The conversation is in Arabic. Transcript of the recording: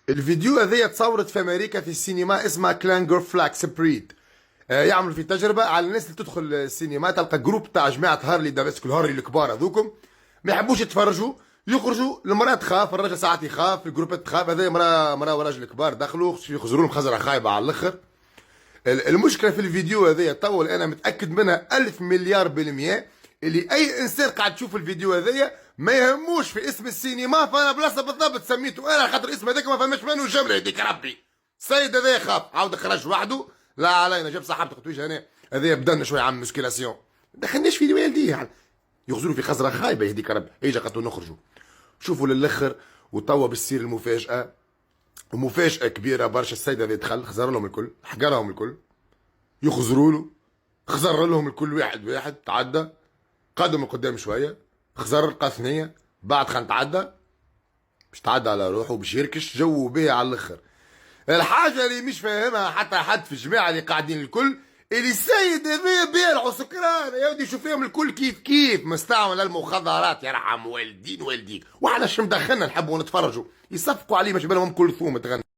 الفيديو هذيا تصورت في امريكا في السينما اسمها كلانجر فلاكس بريد. يعملوا في تجربه على الناس اللي تدخل السينما، تلقى جروب تاع جماعه هارلي دافيسكو، الهارلي الكبار هذوكم ما يحبوش يتفرجوا، يخرجوا. المراه تخاف، الراجل ساعات يخاف، الجروبات تخاف. هذا مراه وراجل كبار دخلوا يخزروا لهم خزره خايبه على الاخر. المشكله في الفيديو هذايا طول، انا متاكد منها 1000 مليار بالمية، اللي اي انسان قاعد تشوف الفيديو هذايا ما يهموش في اسم السينما، فانا بلاصه بالضبط سميته انا خاطر اسم هذاك ما فهمش منه جمله. يديك ربي السيد هذا يخاف، عاود خرج وحده، لا علينا جاب صاحبته قلت هنا هذايا بدلنا شويه عم مسكيلاسيون، دخلناش في والديه يعني يغزروا في خزره خايبه. يهديك ربي اجا قالوا نخرجوا. شوفوا للاخر وتوا بالسير المفاجاه، ومفاجاه كبيره برشا. السيد هذا دخل خزر لهم الكل، حقرهم الكل، يخزروا له، خزر لهم الكل واحد واحد. تعدى قدم قدام شويه، خزر لقى ثنيه، بعد خان تعدى باش تعدى على روحه باش يركش جو به على الاخر. الحاجه اللي مش فاهمها حتى حد في الجماعه اللي قاعدين الكل، اللي السيد هذا بيلعوا سكران يا ودي، شوف فيهم الكل كيف كيف مستعمل المخدرات، يرحم والدين والديك، واحنا شو مدخلنا نحبوا نتفرجوا، يصفقوا عليه مش بالهم كلثوم تغني.